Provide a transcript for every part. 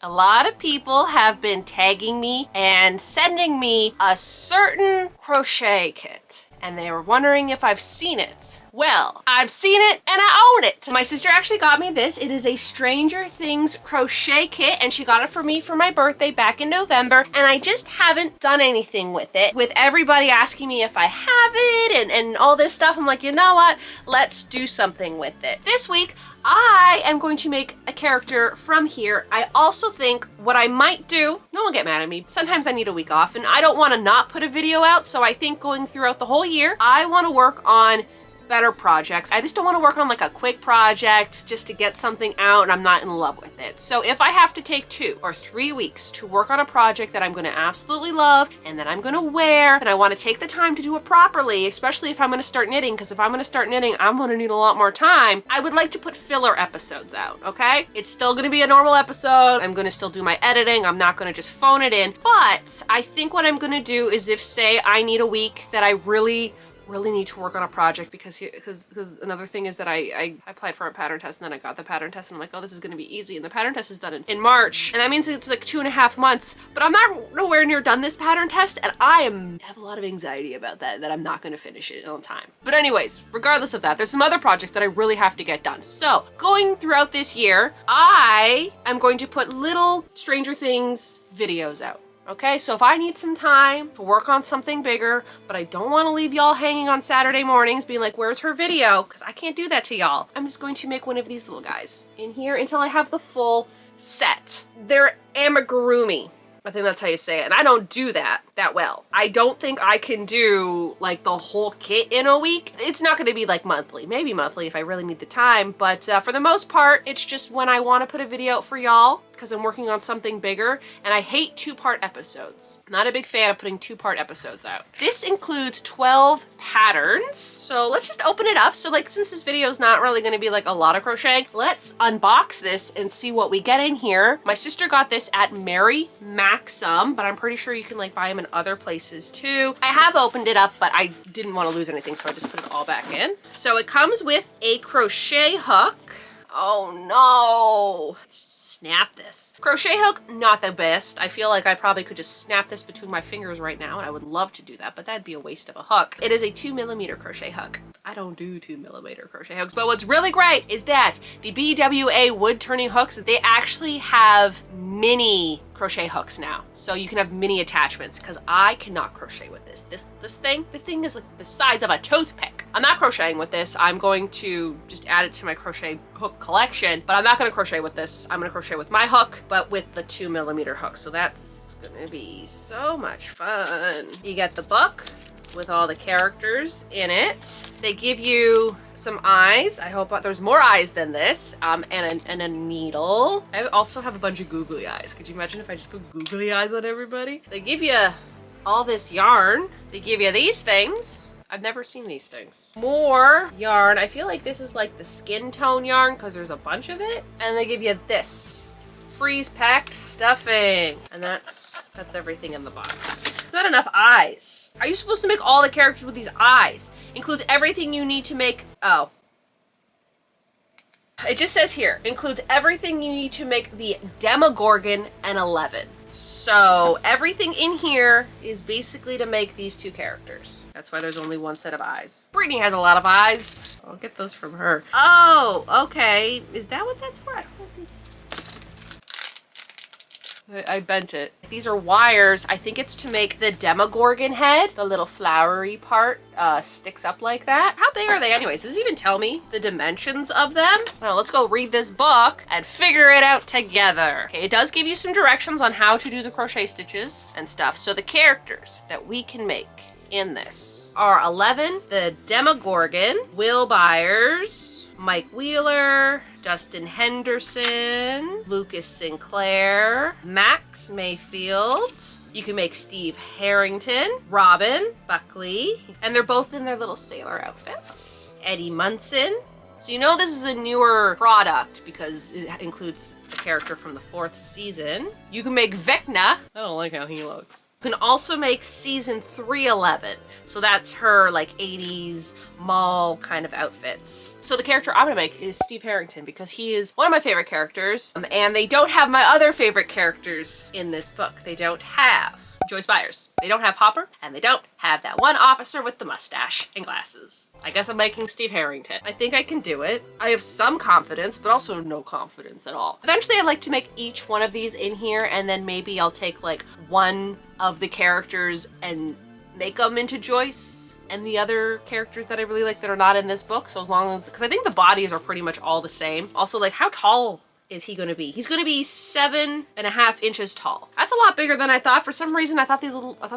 A lot of people have been tagging me and sending me a certain crochet kit, and they were wondering if I've seen it. Well, I've seen it and I own it. My sister actually got me this. It is a Stranger Things crochet kit, and she got it for me for my birthday back in November, and I just haven't done anything with it. With everybody asking me if I have it and all this stuff, I'm like, you know what? Let's do something with it. This week, I am going to make a character from here. I also think what I might do, no one get mad at me, sometimes I need a week off and I don't want to not put a video out, so I think going throughout the whole year, I want to work on better projects. I just don't want to work on like a quick project just to get something out and I'm not in love with it. So if I have to take 2 or 3 weeks to work on a project that I'm going to absolutely love and that I'm going to wear, and I want to take the time to do it properly, especially if I'm going to start knitting, because if I'm going to start knitting, I'm going to need a lot more time. I would like to put filler episodes out, okay? It's still going to be a normal episode. I'm going to still do my editing. I'm not going to just phone it in. But I think what I'm going to do is, if say I need a week that I really need to work on a project, because another thing is that I applied for a pattern test and then I got the pattern test and I'm like, oh, this is going to be easy, and the pattern test is done in March, and that means it's like 2.5 months, but I'm not nowhere near done this pattern test, and I have a lot of anxiety about that I'm not going to finish it on time. But anyways, regardless of that, there's some other projects that I really have to get done. So going throughout this year, I am going to put little Stranger Things videos out. Okay, so if I need some time to work on something bigger, but I don't want to leave y'all hanging on Saturday mornings being like, where's her video? Because I can't do that to y'all. I'm just going to make one of these little guys in here until I have the full set. They're amigurumi. I think that's how you say it. And I don't do that well. I don't think I can do like the whole kit in a week. It's not going to be like monthly, maybe monthly if I really need the time. But for the most part, it's just when I want to put a video out for y'all, because I'm working on something bigger, and I hate 2-part episodes. I'm not a big fan of putting 2-part episodes out. This includes 12 patterns. So let's just open it up. So like, since this video is not really going to be like a lot of crocheting, let's unbox this and see what we get in here. My sister got this at Mary Maxim, but I'm pretty sure you can like buy them in other places too. I have opened it up, but I didn't want to lose anything, so I just put it all back in. So it comes with a crochet hook. Oh no, let's snap this. Crochet hook, not the best. I feel like I probably could just snap this between my fingers right now, and I would love to do that, but that'd be a waste of a hook. It is a 2mm crochet hook. I don't do 2mm crochet hooks, but what's really great is that the BWA Woodturning hooks, they actually have mini crochet hooks now. So you can have mini attachments, because I cannot crochet with this. This thing is like the size of a toothpick. I'm not crocheting with this. I'm going to just add it to my crochet hook collection, but I'm not going to crochet with this. I'm going to crochet with my hook, but with the 2mm hook. So that's going to be so much fun. You get the book with all the characters in it. They give you some eyes. I hope there's more eyes than this, and a needle. I also have a bunch of googly eyes. Could you imagine if I just put googly eyes on everybody? They give you all this yarn. They give you these things. I've never seen these things. More yarn. I feel like this is like the skin tone yarn because there's a bunch of it. And they give you this freeze packed stuffing. And that's everything in the box. It's not enough eyes. Are you supposed to make all the characters with these eyes? Includes everything you need to make, oh. It just says here, includes everything you need to make the Demogorgon and 11. So everything in here is basically to make these 2 characters. That's why there's only 1 set of eyes. Brittany has a lot of eyes. I'll get those from her. Oh, okay. Is that what that's for? I don't know if this... I bent it. These are wires. I think it's to make the Demogorgon head. The little flowery part sticks up like that. How big are they anyways? Does it even tell me the dimensions of them? Well, let's go read this book and figure it out together. Okay, it does give you some directions on how to do the crochet stitches and stuff. So the characters that we can make in this are 11, the Demogorgon, Will Byers, Mike Wheeler, Dustin Henderson, Lucas Sinclair, Max Mayfield. You can make Steve Harrington, Robin Buckley, and they're both in their little sailor outfits. Eddie Munson. So you know this is a newer product because it includes a character from the 4th season. You can make Vecna. I don't like how he looks. You can also make season 311. So that's her like 80s mall kind of outfits. So the character I'm gonna make is Steve Harrington because he is one of my favorite characters. And they don't have my other favorite characters in this book. They don't have Joyce Byers. They don't have Hopper, and they don't have that one officer with the mustache and glasses. I guess I'm making Steve Harrington. I think I can do it. I have some confidence, but also no confidence at all. Eventually, I'd like to make each one of these in here, and then maybe I'll take like one of the characters and make them into Joyce and the other characters that I really like that are not in this book. So as long as, because I think the bodies are pretty much all the same. Also, like, how tall is he gonna be? He's gonna be 7.5 inches tall. That's a lot bigger than I thought. For some reason, I thought the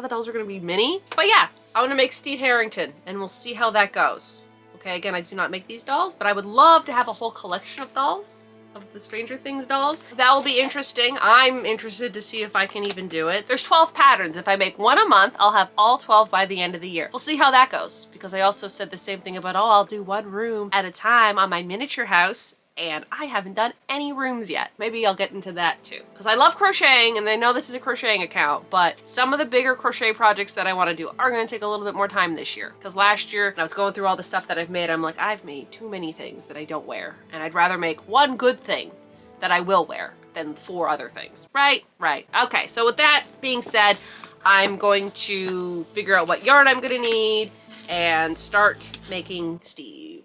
dolls were gonna be mini. But yeah, I'm gonna make Steve Harrington and we'll see how that goes. Okay, again, I do not make these dolls, but I would love to have a whole collection of dolls, of the Stranger Things dolls. That will be interesting. I'm interested to see if I can even do it. There's 12 patterns. If I make one a month, I'll have all 12 by the end of the year. We'll see how that goes, because I also said the same thing about, oh, I'll do one room at a time on my miniature house, and I haven't done any rooms yet. Maybe I'll get into that too. Because I love crocheting, and I know this is a crocheting account, but some of the bigger crochet projects that I want to do are going to take a little bit more time this year. Because last year, when I was going through all the stuff that I've made, I'm like, I've made too many things that I don't wear. And I'd rather make one good thing that I will wear than 4 other things. Right? Right. Okay, so with that being said, I'm going to figure out what yarn I'm going to need and start making Steve.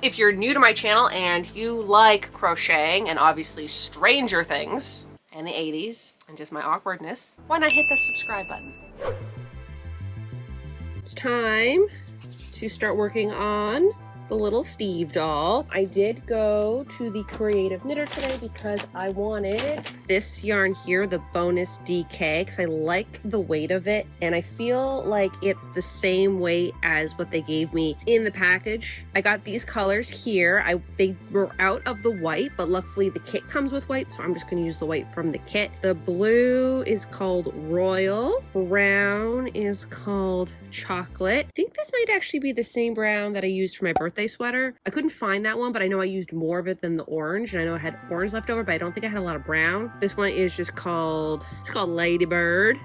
If you're new to my channel and you like crocheting and obviously Stranger Things and the 80s and just my awkwardness, why not hit the subscribe button? It's time to start working on the little Steve doll. I did go to the Creative Knitter today because I wanted this yarn here, the bonus DK, because I like the weight of it and I feel like it's the same weight as what they gave me in the package. I got these colors here. They were out of the white, but luckily the kit comes with white, so I'm just going to use the white from the kit. The blue is called Royal. Brown is called Chocolate. I think this might actually be the same brown that I used for my birthday sweater. I couldn't find that one, but I know I used more of it than the orange, and I know I had orange left over, but I don't think I had a lot of brown. This one is just called, it's called Ladybird.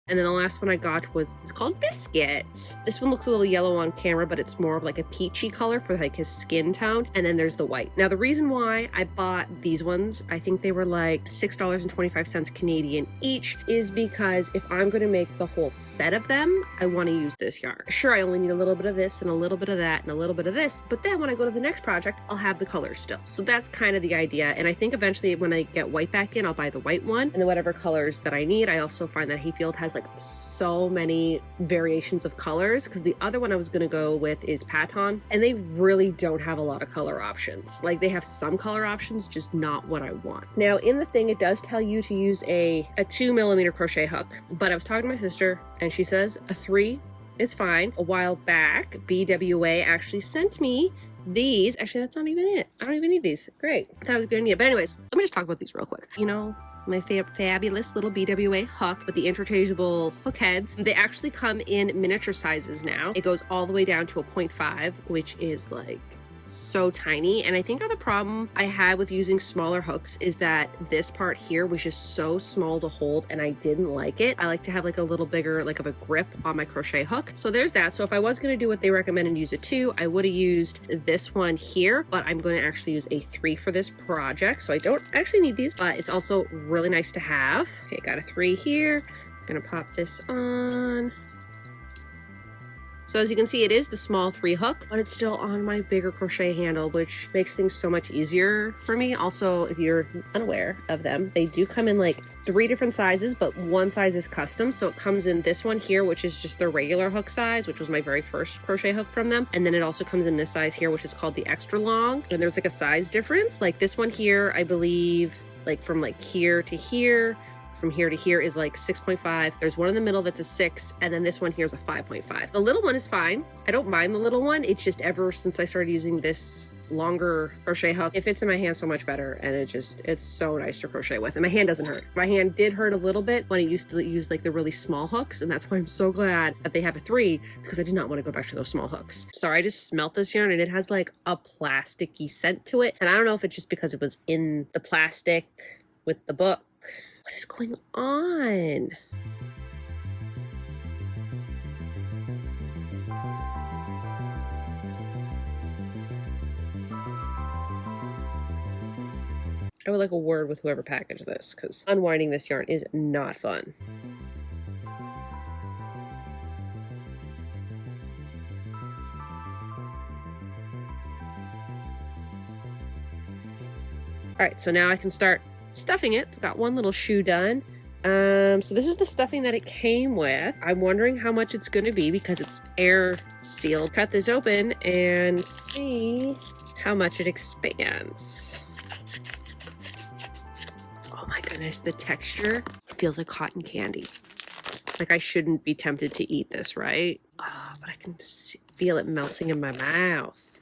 And then the last one I got was, it's called Biscuit. This one looks a little yellow on camera, but it's more of like a peachy color for like his skin tone. And then there's the white. Now the reason why I bought these ones, I think they were like $6.25 Canadian each, is because if I'm going to make the whole set of them, I want to use this yarn. Sure, I only need a little bit of this and a little bit of that and a little bit of this, but then when I go to the next project, I'll have the colors still. So that's kind of the idea. And I think eventually when I get white back in, I'll buy the white one, and then whatever colors that I need. I also find that Hayfield has like so many variations of colors, because the other one I was going to go with is Paton, and they really don't have a lot of color options. Like, they have some color options, just not what I want. Now in the thing, it does tell you to use a 2mm crochet hook, but I was talking to my sister and she says a 3 is fine. A while back, BWA actually sent me these. Actually, that's not even it. I don't even need these. Great. I thought I was gonna need it. But anyways, let me just talk about these real quick. You know, my fabulous little BWA hook with the interchangeable hook heads. They actually come in miniature sizes now. It goes all the way down to a 0.5, which is like so tiny. And I think the problem I had with using smaller hooks is that this part here was just so small to hold, and I didn't like it. I like to have like a little bigger, like of a grip on my crochet hook. So there's that. So if I was going to do what they recommend and use a 2, I would have used this one here, but I'm going to actually use a 3 for this project. So I don't actually need these, but it's also really nice to have. Okay, got a 3 here. I'm going to pop this on. So as you can see, it is the small 3 hook, but it's still on my bigger crochet handle, which makes things so much easier for me. Also, if you're unaware of them, they do come in like 3 different sizes, but one size is custom. So it comes in this one here, which is just the regular hook size, which was my very first crochet hook from them. And then it also comes in this size here, which is called the extra long. And there's like a size difference. Like this one here, I believe, like from like here to here, from here to here is like 6.5. There's one in the middle that's a 6, and then this one here is a 5.5. The little one is fine. I don't mind the little one. It's just ever since I started using this longer crochet hook, it fits in my hand so much better, and it's so nice to crochet with, and my hand doesn't hurt. My hand did hurt a little bit when I used to use like the really small hooks, and that's why I'm so glad that they have a 3, because I did not want to go back to those small hooks. Sorry, I just smelt this yarn and it has like a plasticky scent to it, and I don't know if it's just because it was in the plastic with the book. What is going on? I would like a word with whoever packaged this, because unwinding this yarn is not fun. All right, so now I can start stuffing it. It's got one little shoe done. So this is the stuffing that it came with. I'm wondering how much it's going to be because it's air sealed. Cut this open and see how much it expands. Oh my goodness, the texture feels like cotton candy. Like I shouldn't be tempted to eat this, right? Oh, but I can feel it melting in my mouth.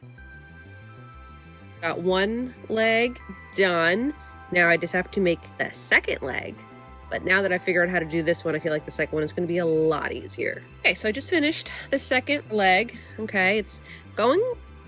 Got one leg done. Now I just have to make the second leg. But now that I figured out how to do this one, I feel like the second one is going to be a lot easier. Okay, so I just finished the second leg. Okay, it's going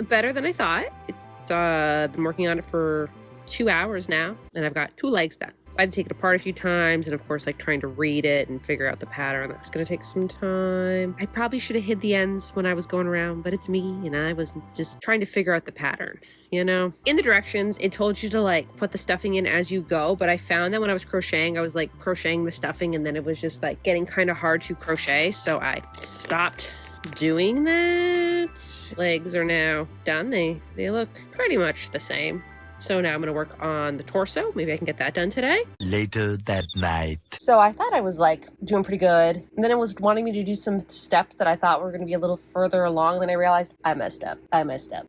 better than I thought. It's been working on it for 2 hours now, and I've got 2 legs done. I had to take it apart a few times, and of course, like trying to read it and figure out the pattern. That's going to take some time. I probably should have hid the ends when I was going around, but it's me, and I was just trying to figure out the pattern, you know? In the directions, it told you to like put the stuffing in as you go, but I found that when I was crocheting, I was like crocheting the stuffing, and then it was just like getting kind of hard to crochet, so I stopped doing that. Legs are now done. They look pretty much the same. So now I'm going to work on the torso. Maybe I can get that done today. Later that night. So I thought I was like doing pretty good. And then it was wanting me to do some steps that I thought were going to be a little further along. And then I realized I messed up.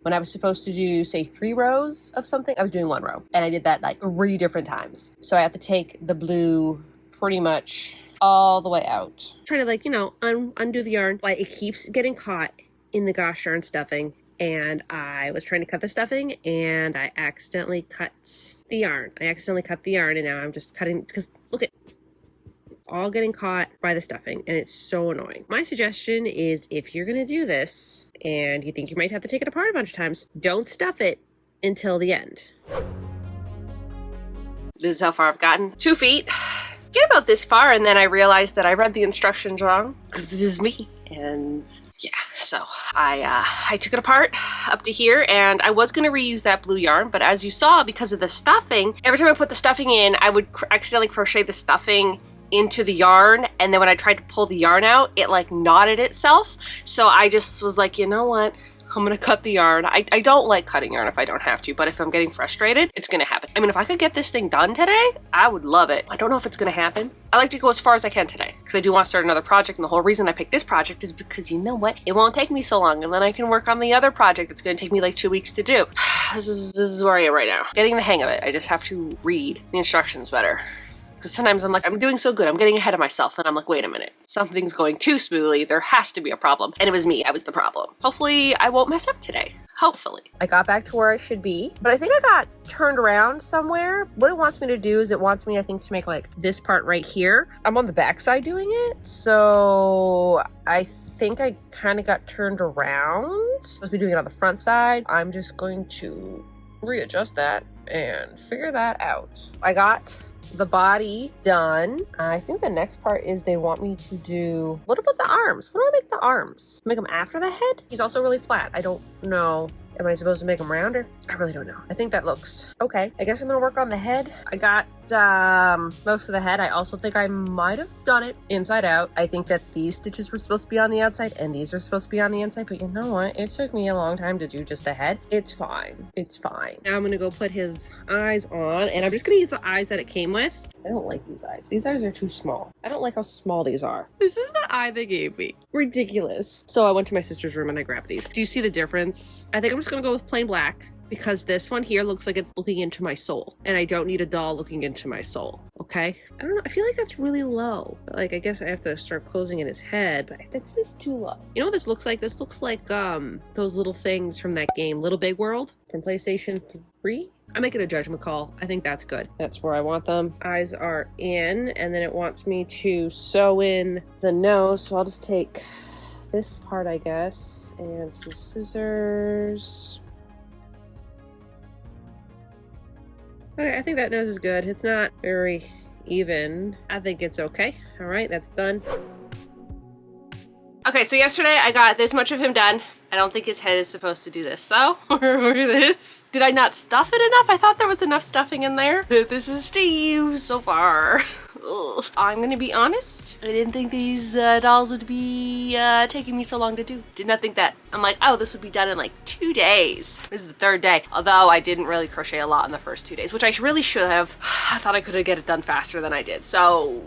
When I was supposed to do, say, 3 rows of something, I was doing 1 row. And I did that like 3 different times. So I have to take the blue pretty much all the way out. Trying to like, you know, undo the yarn. But it keeps getting caught in the gosh darn stuffing. And I was trying to cut the stuffing and I accidentally cut the yarn. And now I'm just cutting because look at all getting caught by the stuffing and it's so annoying. My suggestion is if you're going to do this and you think you might have to take it apart a bunch of times, don't stuff it until the end. This is how far I've gotten. 2 feet. Get about this far and then I realized that I read the instructions wrong because this is me. And yeah, so I took it apart up to here and I was going to reuse that blue yarn, but as you saw, because of the stuffing, every time I put the stuffing in, I would accidentally crochet the stuffing into the yarn, and then when I tried to pull the yarn out, it like knotted itself. So I just was like, you know what? I'm gonna cut the yarn. I don't like cutting yarn if I don't have to, but if I'm getting frustrated, it's gonna happen. I mean, if I could get this thing done today, I would love it. I don't know if it's gonna happen. I like to go as far as I can today because I do want to start another project, and the whole reason I picked this project is because you know what? It won't take me so long, and then I can work on the other project that's gonna take me like 2 weeks to do. This is where I am right now. Getting the hang of it. I just have to read the instructions better. Because sometimes I'm like, I'm doing so good, I'm getting ahead of myself, and I'm like, wait a minute, something's going too smoothly, there has to be a problem. And it was me, I was the problem. Hopefully I won't mess up today. Hopefully. I got back to where I should be, but I think I got turned around somewhere. What it wants me to do is it wants me, I think, to make like this part right here. I'm on the back side doing it, so I think I kind of got turned around. I'm supposed to be doing it on the front side. I'm just going to readjust that and figure that out. I got the body done. I think the next part is they want me to do, what about the arms? What do I make the arms? Make them after the head? He's also really flat. I don't know. Am I supposed to make them rounder? I really don't know. I think that looks okay. I guess I'm gonna work on the head. I got most of the head. I also think I might have done it inside out. I think that these stitches were supposed to be on the outside and these are supposed to be on the inside, but you know what? It took me a long time to do just the head. It's fine. It's fine. Now I'm gonna go put his eyes on, and I'm just gonna use the eyes that it came with. I don't like these eyes. These eyes are too small. I don't like how small these are. This is the eye they gave me. Ridiculous. So I went to my sister's room and I grabbed these. Do you see the difference? I think I'm just gonna go with plain black because this one here looks like it's looking into my soul, and I don't need a doll looking into my soul. Okay? I don't know. I feel like that's really low. Like, I guess I have to start closing in his head, but that's just too low. You know what this looks like? This looks like those little things from that game, Little Big World from PlayStation 3. I'm making a judgment call. I think that's good. That's where I want them. Eyes are in, and then it wants me to sew in the nose. So I'll just take this part, I guess, and some scissors. Okay, I think that nose is good. It's not very even. I think it's okay. All right, that's done. Okay, so yesterday I got this much of him done. I don't think his head is supposed to do this though. Look at this. Did I not stuff it enough? I thought there was enough stuffing in there. This is Steve so far. Ugh. I'm gonna be honest. I didn't think these dolls would be taking me so long to do. Did not think that. I'm like, oh, this would be done in like 2 days. This is the 3rd day. Although I didn't really crochet a lot in the first 2 days, which I really should have. I thought I could have get it done faster than I did. So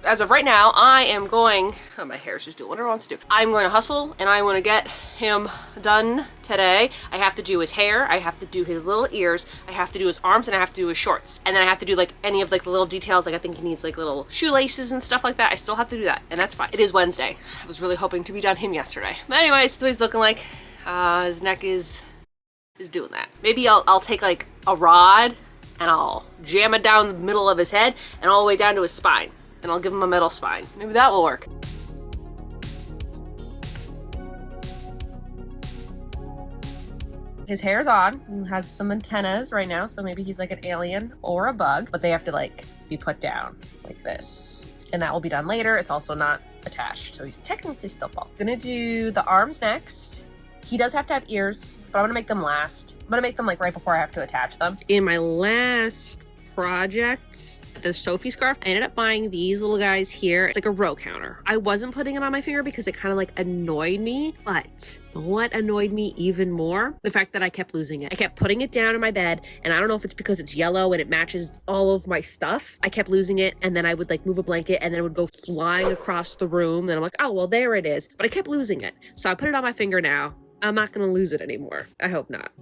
as of right now, I am going, oh, my hair's just doing whatever it wants to do. I'm going to hustle and I want to get him done today. I have to do his hair, I have to do his little ears, I have to do his arms, and I have to do his shorts. And then I have to do like any of like the little details, like I think he needs like little shoelaces and stuff like that. I still have to do that, and that's fine. It is Wednesday. I was really hoping to be done him yesterday. But anyways, so he's looking like his neck is doing that. Maybe I'll take like a rod and I'll jam it down the middle of his head and all the way down to his spine. And I'll give him a middle spine. Maybe that will work. His hair's on. He has some antennas right now, so maybe he's like an alien or a bug, but they have to like be put down like this. And that will be done later. It's also not attached, so he's technically still bald. Gonna do the arms next. He does have to have ears, but I'm gonna make them last. I'm gonna make them like right before I have to attach them. In my last project, the Sophie scarf, I ended up buying these little guys here. It's like a row counter. I wasn't putting it on my finger because it kind of like annoyed me, but what annoyed me even more? The fact that I kept losing it. I kept putting it down in my bed, and I don't know if it's because it's yellow and it matches all of my stuff. I kept losing it, and then I would like move a blanket and then it would go flying across the room, and I'm like, oh, well, there it is. But I kept losing it. So I put it on my finger now. I'm not gonna lose it anymore. I hope not.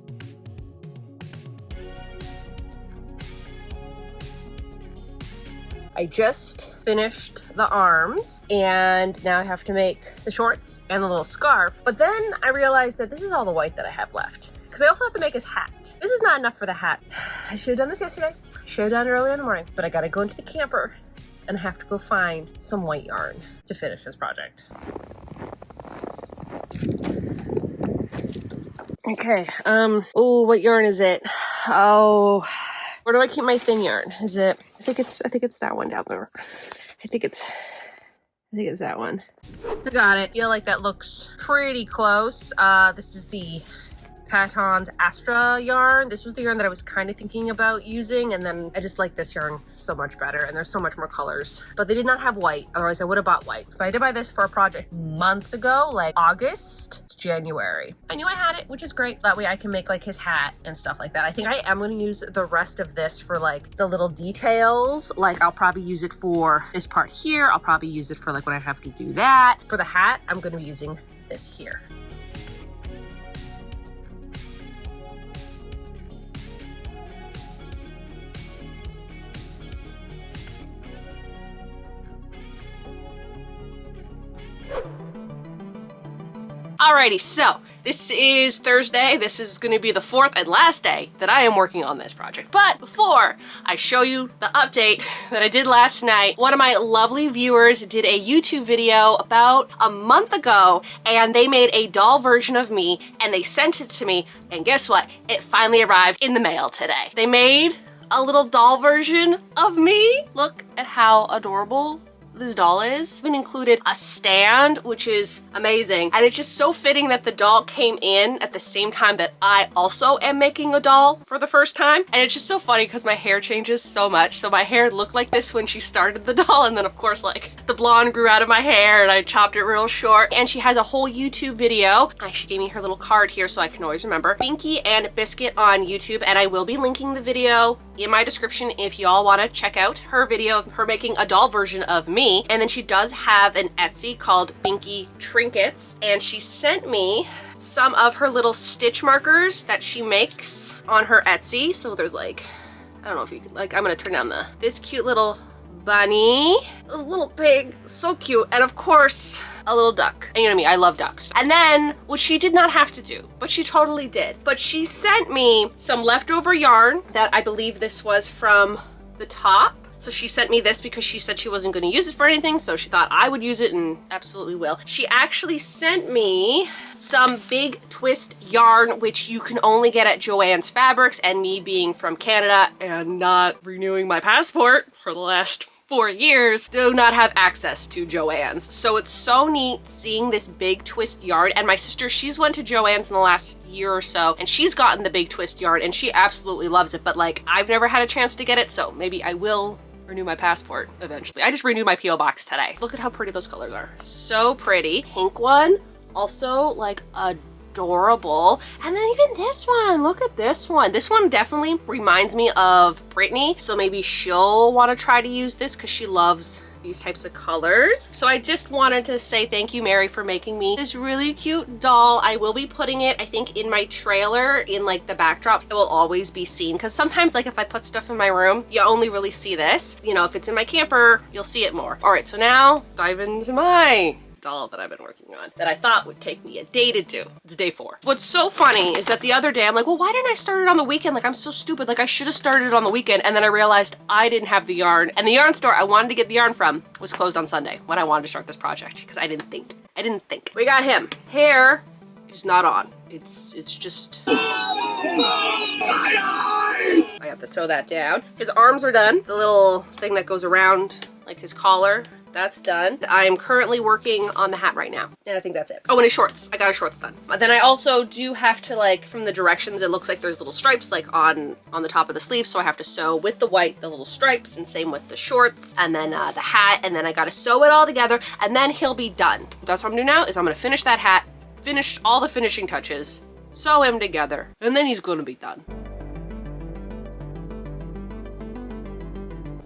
I just finished the arms, and now I have to make the shorts and the little scarf. But then I realized that this is all the white that I have left, because I also have to make his hat. This is not enough for the hat. I should have done this yesterday. Should have done it earlier in the morning, but I gotta go into the camper and I have to go find some white yarn to finish this project. Okay, oh, what yarn is it? Oh, where do I keep my thin yarn? Is it, I think it's that one down there. I think it's that one. I got it. I feel like that looks pretty close. This is the Patons Astra yarn. This was the yarn that I was kind of thinking about using, and then I just like this yarn so much better, and there's so much more colors. But they did not have white, otherwise I would have bought white. But I did buy this for a project months ago, like August. It's January. I knew I had it, which is great. That way I can make like his hat and stuff like that. I think I am going to use the rest of this for like the little details. Like I'll probably use it for this part here. I'll probably use it for like when I have to do that. For the hat, I'm going to be using this here. Alrighty, so this is Thursday. This is going to be the 4th and last day that I am working on this project. But before I show you the update that I did last night, one of my lovely viewers did a YouTube video about a month ago, and they made a doll version of me and they sent it to me, and guess what? It finally arrived in the mail today. They made a little doll version of me. Look at how adorable this doll is. Even included a stand, which is amazing, and it's just so fitting that the doll came in at the same time that I also am making a doll for the first time. And it's just so funny because my hair changes so much. So my hair looked like this when she started the doll, and then of course like the blonde grew out of my hair and I chopped it real short. And she has a whole YouTube video. She gave me her little card here so I can always remember. Binky and Biscuit on YouTube, and I will be linking the video in my description if y'all want to check out her video of her making a doll version of me. And then she does have an Etsy called Binky Trinkets, and she sent me some of her little stitch markers that she makes on her Etsy. So there's like, I don't know if you can, like, I'm gonna turn down this cute little bunny, this little pig, so cute, and of course a little duck. And you know me, I love ducks. And then what she did not have to do, but she totally did, but she sent me some leftover yarn that I believe this was from the top. So she sent me this because she said she wasn't going to use it for anything, so she thought I would use it, and absolutely will. She actually sent me some big twist yarn, which you can only get at Joann's Fabrics, and me being from Canada and not renewing my passport for the last 4 years do not have access to Joann's. So it's so neat seeing this big twist yarn. And my sister, she's went to Joann's in the last year or so, and she's gotten the big twist yarn and she absolutely loves it. But like, I've never had a chance to get it, so maybe I will renew my passport eventually. I just renewed my P.O. box today. Look at how pretty those colors are. So pretty. Pink one, also like adorable. And then even this one, look at this one. This one definitely reminds me of Brittany, so maybe she'll want to try to use this because she loves these types of colors. So I just wanted to say thank you, Mary, for making me this really cute doll. I will be putting it, I think, in my trailer in like the backdrop. It will always be seen because sometimes like if I put stuff in my room, you only really see this. You know, if it's in my camper, you'll see it more. All right, so now dive into my doll that I've been working on that I thought would take me a day to do. It's day 4. What's so funny is that the other day I'm like, well, why didn't I start it on the weekend? Like, I'm so stupid. Like, I should have started it on the weekend. And then I realized I didn't have the yarn, and the yarn store I wanted to get the yarn from was closed on Sunday when I wanted to start this project because I didn't think. We got him. Hair is not on. It's just I have to sew that down. His arms are done. The little thing that goes around like his collar, that's done. I'm currently working on the hat right now, and I think that's it. Oh, and his shorts. I got his shorts done. But then I also do have to, like, from the directions, it looks like there's little stripes like on the top of the sleeve, so I have to sew with the white the little stripes, and same with the shorts, and then the hat, and then I gotta sew it all together, and then he'll be done. That's what I'm doing now, is I'm gonna finish that hat, finish all the finishing touches, sew him together, and then he's gonna be done.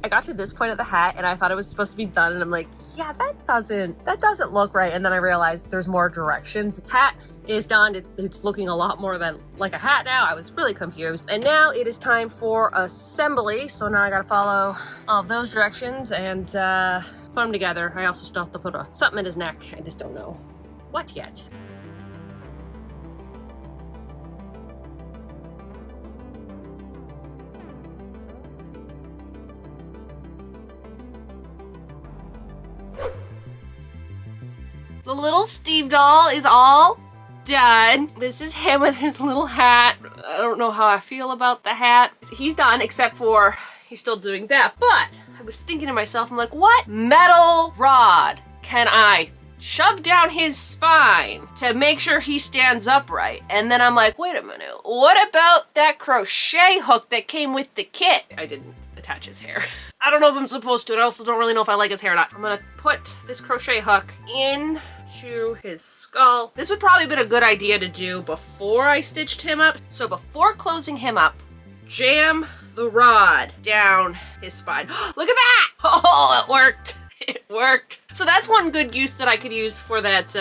I got to this point of the hat and I thought it was supposed to be done, and I'm like, yeah, that doesn't look right. And then I realized there's more directions. Hat is done. It's looking a lot more than like a hat now. I was really confused. And now it is time for assembly. So now I gotta follow all of those directions and put them together. I also still have to put something in his neck. I just don't know what yet. The little Steve doll is all done. This is him with his little hat. I don't know how I feel about the hat. He's done, except for he's still doing that. But I was thinking to myself, I'm like, what metal rod can I shove down his spine to make sure he stands upright? And then I'm like, wait a minute, what about that crochet hook that came with the kit? I didn't attach his hair. I don't know if I'm supposed to, and I also don't really know if I like his hair or not. I'm gonna put this crochet hook in to his skull. This would probably have been a good idea to do before I stitched him up. So before closing him up, jam the rod down his spine. Look at that! Oh, it worked. It worked. So that's one good use that I could use for that,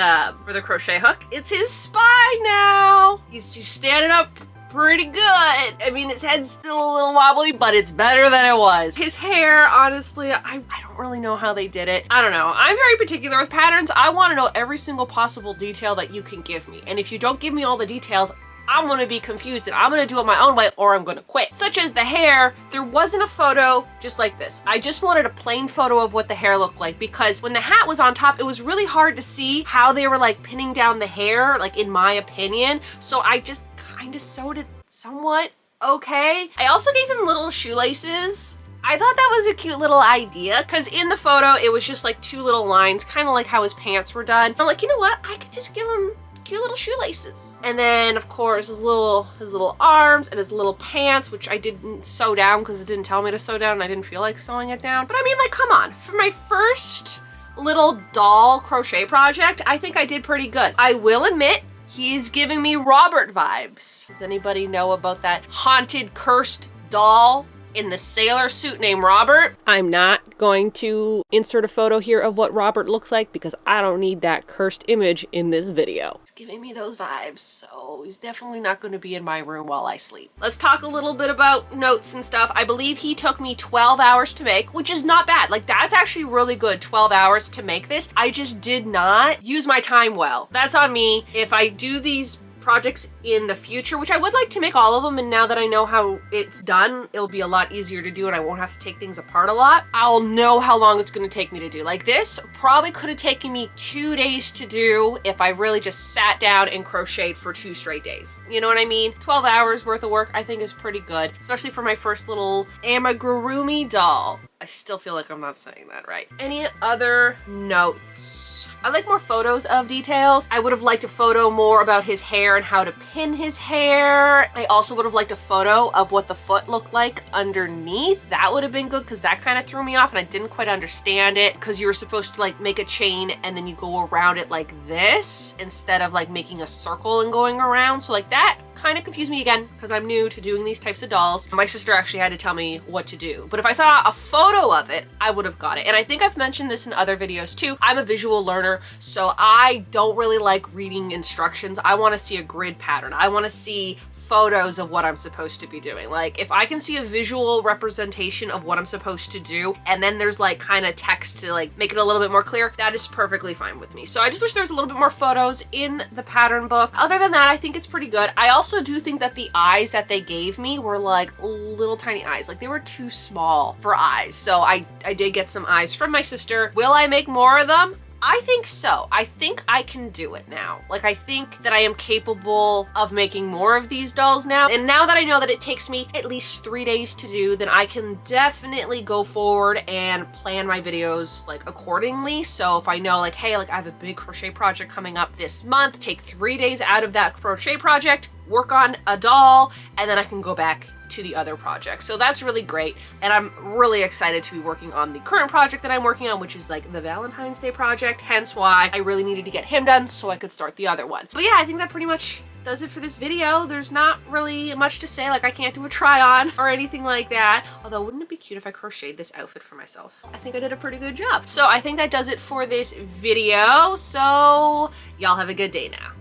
for the crochet hook. It's his spine now. He's standing up pretty good. I mean, his head's still a little wobbly, but it's better than it was. His hair, honestly, I don't really know how they did it. I don't know. I'm very particular with patterns. I want to know every single possible detail that you can give me. And if you don't give me all the details, I'm gonna be confused and I'm gonna do it my own way, or I'm gonna quit. Such as the hair, there wasn't a photo just like this. I just wanted a plain photo of what the hair looked like, because when the hat was on top, it was really hard to see how they were like pinning down the hair, like in my opinion. So I just kind of sewed it somewhat okay. I also gave him little shoelaces. I thought that was a cute little idea, because in the photo, it was just like 2 little lines, kind of like how his pants were done. I'm like, you know what? I could just give him cute little shoelaces. And then of course his little arms and his little pants, which I didn't sew down because it didn't tell me to sew down and I didn't feel like sewing it down. But I mean, like, come on. For my first little doll crochet project, I think I did pretty good. I will admit, he's giving me Robert vibes. Does anybody know about that haunted, cursed doll in the sailor suit named Robert? I'm not going to insert a photo here of what Robert looks like because I don't need that cursed image in this video. It's giving me those vibes, so he's definitely not going to be in my room while I sleep. Let's talk a little bit about notes and stuff. I believe he took me 12 hours to make, which is not bad. Like, that's actually really good, 12 hours to make this. I just did not use my time well. That's on me. If I do these projects in the future, which I would like to make all of them, and now that I know how it's done, it'll be a lot easier to do and I won't have to take things apart a lot. I'll know how long it's going to take me to do. Like, this probably could have taken me 2 days to do if I really just sat down and crocheted for 2 straight days. You know what I mean? 12 hours worth of work I think is pretty good, especially for my first little amigurumi doll. I still feel like I'm not saying that right. Any other notes? I like more photos of details. I would have liked a photo more about his hair and how to pin his hair. I also would have liked a photo of what the foot looked like underneath. That would have been good because that kind of threw me off and I didn't quite understand it because you were supposed to like make a chain and then you go around it like this instead of like making a circle and going around. So like that kind of confused me again because I'm new to doing these types of dolls. My sister actually had to tell me what to do. But if I saw a photo of it, I would have got it. And I think I've mentioned this in other videos too. I'm a visual learner, so I don't really like reading instructions. I want to see a grid pattern. I want to see photos of what I'm supposed to be doing. Like if I can see a visual representation of what I'm supposed to do and then there's like kind of text to like make it a little bit more clear, that is perfectly fine with me. So I just wish there was a little bit more photos in the pattern book. Other than that, I think it's pretty good. I also do think that the eyes that they gave me were like little tiny eyes. Like they were too small for eyes. So I did get some eyes from my sister. Will I make more of them? I think so. I think I can do it now. Like I think that I am capable of making more of these dolls now. And now that I know that it takes me at least 3 days to do, then I can definitely go forward and plan my videos like accordingly. So if I know like, hey, like I have a big crochet project coming up this month, take 3 days out of that crochet project, work on a doll, and then I can go back to the other project. So that's really great. And I'm really excited to be working on the current project that I'm working on, which is like the Valentine's Day project. Hence why I really needed to get him done so I could start the other one. But yeah, I think that pretty much does it for this video. There's not really much to say. Like I can't do a try on or anything like that. Although wouldn't it be cute if I crocheted this outfit for myself? I think I did a pretty good job. So I think that does it for this video. So y'all have a good day now.